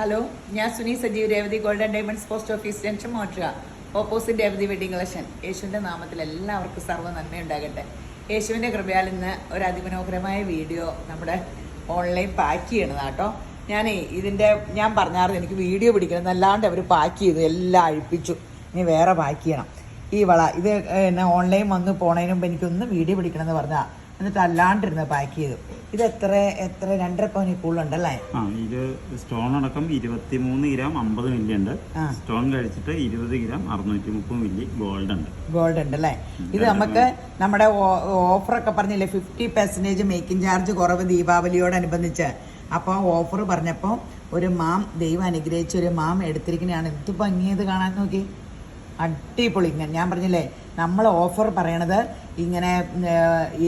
Hello, ഞാൻ Suni Sajeev, Revathi golden diamonds post office junction മോട്ടുക, opposite Revathi wedding collection. യേശുവിൻ്റെ നാമത്തിൽ എല്ലാവർക്കും സർവ്വ നന്മയുണ്ടാകട്ടെ. യേശുവിൻ്റെ കൃപയാൽ ഇന്ന് ഒരു അതിമനോഹരമായ വീഡിയോ നമ്മുടെ ഓൺലൈൻ പാക്ക് ചെയ്യണതാണ് കേട്ടോ. ഞാൻ പറഞ്ഞായിരുന്നു എനിക്ക് വീഡിയോ പിടിക്കണം, അല്ലാണ്ട് അവർ പാക്ക് ചെയ്തു, എല്ലാം അഴിപ്പിച്ചു. ഇനി വേറെ പാക്ക് ചെയ്യണം. ഈ വള ഇത് എന്നെ ഓൺലൈൻ വന്ന് പോണതിന് മുമ്പ് എനിക്കൊന്ന് വീഡിയോ പിടിക്കണമെന്ന് പറഞ്ഞാൽ, എന്നിട്ട് അല്ലാണ്ടിരുന്ന് പാക്ക് ചെയ്തു. ഇത് എത്ര 2.5 പവന് കൂടുതലുണ്ടല്ലേ? ഇത് സ്റ്റോൺ അടക്കം 23 ഗ്രാം 50 മില്ലി ഉണ്ട്. സ്റ്റോൺ കഴിച്ചിട്ട് 20 ഗ്രാം 630 മില്ലി ഗോൾഡ് ഉണ്ട് അല്ലേ? ഇത് നമുക്ക് നമ്മുടെ ഓഫറൊക്കെ പറഞ്ഞില്ലേ, 50% മേക്കിംഗ് ചാർജ് കുറവ് ദീപാവലിയോടനുബന്ധിച്ച്. അപ്പോൾ ഓഫർ പറഞ്ഞപ്പോൾ ഒരു മാം, ദൈവം അനുഗ്രഹിച്ച ഒരു മാം എടുത്തിരിക്കുന്നതാണ്. എന്ത് ഭംഗിയത് കാണാൻ, നോക്കി, അടിപൊളി. ഞാൻ പറഞ്ഞില്ലേ, നമ്മൾ ഓഫർ പറയണത് ഇങ്ങനെ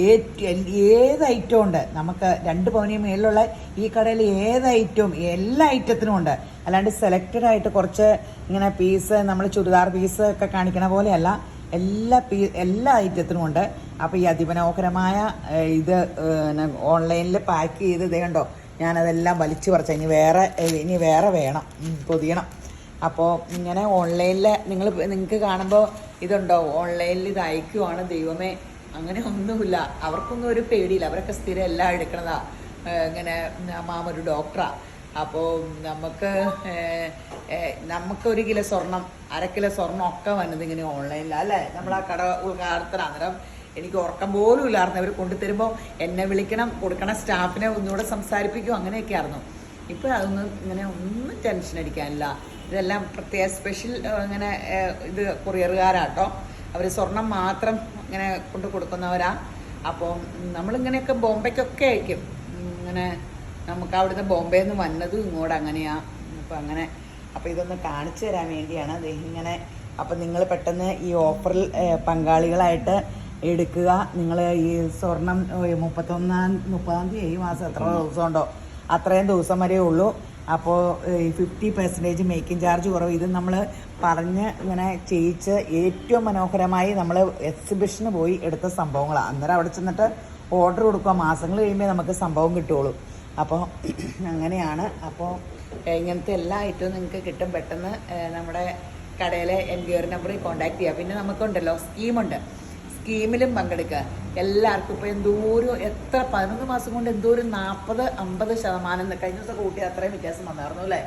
ഏത് ഐറ്റവും ഉണ്ട്. നമുക്ക് 2 പവന് മേളിലുള്ള ഈ കടയിൽ ഏത് ഐറ്റവും, എല്ലാ ഐറ്റത്തിനും ഉണ്ട്. അല്ലാണ്ട് സെലക്റ്റഡ് ആയിട്ട് കുറച്ച് ഇങ്ങനെ പീസ്, നമ്മൾ ചുരിദാർ പീസ് ഒക്കെ കാണിക്കണ പോലെയല്ല, എല്ലാ ഐറ്റത്തിനും ഉണ്ട്. അപ്പോൾ ഈ അതിമനോഹരമായ ഇത് ഓൺലൈനിൽ പാക്ക് ചെയ്ത് ഇതേ കണ്ടോ, ഞാനതെല്ലാം വലിച്ചു പറിച്ച. ഇനി വേറെ വേണം, പൊതിയണം. അപ്പോൾ ഇങ്ങനെ ഓൺലൈനിൽ നിങ്ങൾക്ക് കാണുമ്പോൾ ഇതുണ്ടോ, ഓൺലൈനിൽ ഇത് അയക്കുവാണ്. ദൈവമേ, അങ്ങനെ ഒന്നുമില്ല. അവർക്കൊന്നും ഒരു പേടിയില്ല, അവരൊക്കെ സ്ഥിരം എല്ലാം എടുക്കണതാ. ഇങ്ങനെ മാമ ഒരു ഡോക്ടറാണ്. അപ്പോൾ നമുക്ക് 1 കിലോ സ്വർണം, 1/2 കിലോ സ്വർണം ഒക്കെ വന്നത് ഇങ്ങനെ ഓൺലൈനിലാണ് അല്ലേ? നമ്മൾ ആ കട ഉദ്ഘാടനത്തിന് അന്നേരം എനിക്ക് ഉറക്കം പോലും ഇല്ലായിരുന്നു. അവർ കൊണ്ടുതരുമ്പോൾ എന്നെ വിളിക്കണം, കൊടുക്കണ സ്റ്റാഫിനെ ഒന്നുകൂടെ സംസാരിപ്പിക്കും, അങ്ങനെയൊക്കെ ആയിരുന്നു. ഇപ്പോൾ അതൊന്നും ഇങ്ങനെ ഒന്നും ടെൻഷൻ അടിക്കാനില്ല. ഇതെല്ലാം പ്രത്യേക സ്പെഷ്യൽ ഇങ്ങനെ ഇത് കൊറിയറുകാരാട്ടോ. അവർ സ്വർണം മാത്രം ഇങ്ങനെ കൊണ്ട് കൊടുക്കുന്നവരാ. അപ്പോൾ നമ്മളിങ്ങനെയൊക്കെ ബോംബെക്കൊക്കെ അയക്കും. ഇങ്ങനെ നമുക്ക് അവിടുന്ന് ബോംബെയിൽ നിന്ന് വന്നതും ഇങ്ങോട്ട് അങ്ങനെയാണ്. അപ്പോൾ ഇതൊന്ന് കാണിച്ചു തരാൻ വേണ്ടിയാണ് ഇങ്ങനെ. അപ്പോൾ നിങ്ങൾ പെട്ടെന്ന് ഈ ഓഫറിൽ പങ്കാളികളായിട്ട് എടുക്കുക. നിങ്ങൾ ഈ സ്വർണം 30-ആം തീയതി, ഈ മാസം എത്ര ദിവസം ഉണ്ടോ അത്രയും ദിവസം വരെ ഉള്ളൂ. അപ്പോൾ 50% മേക്കിംഗ് ചാർജ് കുറവ്. ഇത് നമ്മൾ പറഞ്ഞ് ഇങ്ങനെ ചെയ്യിച്ച് ഏറ്റവും മനോഹരമായി നമ്മൾ എക്സിബിഷന് പോയി എടുത്ത സംഭവങ്ങളാണ്. അന്നേരം അവിടെ ചെന്നിട്ട് ഓർഡർ കൊടുക്കുക, മാസങ്ങൾ കഴിയുമ്പോൾ നമുക്ക് സംഭവം കിട്ടുള്ളൂ. അപ്പോൾ അങ്ങനെയാണ്. അപ്പോൾ ഇങ്ങനത്തെ എല്ലാ ഐറ്റവും നിങ്ങൾക്ക് കിട്ടും. പെട്ടെന്ന് നമ്മുടെ കടയിലെ എൻക്വയറി നമ്പറിൽ കോൺടാക്ട് ചെയ്യുക. പിന്നെ നമുക്കുണ്ടല്ലോ സ്കീമുണ്ട്, സ്കീമിലും പങ്കെടുക്കുക. എല്ലാവർക്കും ഇപ്പോൾ എത്ര 11 മാസം കൊണ്ട് 40-50% കഴിഞ്ഞ ദിവസം കൂട്ടി അത്രയും വ്യത്യാസം വന്നായിരുന്നു അല്ലേ?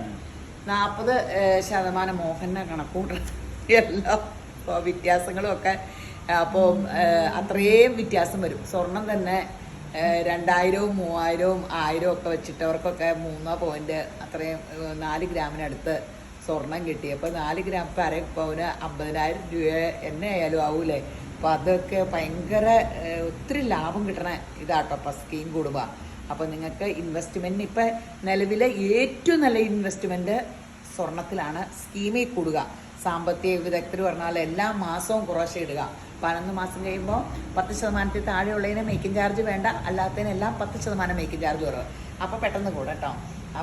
40% മോഹന കണക്കൂട്ട എല്ലാ വ്യത്യാസങ്ങളും ഒക്കെ. അപ്പോൾ അത്രയും വ്യത്യാസം വരും. സ്വർണം തന്നെ 2000, 3000, 1000 ഒക്കെ വെച്ചിട്ടവർക്കൊക്കെ 3 പോയിന്റ് അത്രയും 4 ഗ്രാമിനടുത്ത് സ്വർണം കിട്ടി. അപ്പോൾ 4 ഗ്രാം ഇപ്പോൾ 1/2 പവന് 50,000 രൂപ എന്നെ ആയാലും ആവൂലേ? അപ്പോൾ അതൊക്കെ ഭയങ്കര ഒത്തിരി ലാഭം കിട്ടണ ഇതാട്ടോ അപ്പോൾ സ്കീം കൂടുക. അപ്പോൾ നിങ്ങൾക്ക് ഇൻവെസ്റ്റ്മെൻറ്റിന് ഇപ്പം നിലവിലെ ഏറ്റവും നല്ല ഇൻവെസ്റ്റ്മെൻറ്റ് സ്വർണത്തിലാണ്. സ്കീമിൽ കൂടുക. സാമ്പത്തിക വിദഗ്ധർ പറഞ്ഞാൽ എല്ലാ മാസവും കുറേശ്ശെ ഇടുക. 11 മാസം കഴിയുമ്പോൾ 10% താഴെയുള്ളതിന് മേക്കിംഗ് ചാർജ് വേണ്ട, അല്ലാത്തതിനെല്ലാം 10% മേക്കിംഗ് ചാർജ് കുറവ്. അപ്പോൾ പെട്ടെന്ന് കൂടെ കേട്ടോ.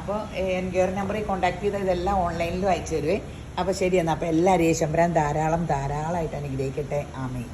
അപ്പോൾ എൻക്വയറി നമ്പറിൽ കോൺടാക്ട് ചെയ്താൽ ഇതെല്ലാം ഓൺലൈനിലും അയച്ചു തരുവേ. അപ്പോൾ ശരി എന്നാൽ. അപ്പോൾ എല്ലാവരെയും ശമ്പരാൻ ധാരാളമായിട്ട് അനുഗ്രഹിക്കട്ടെ. ആമേൻ.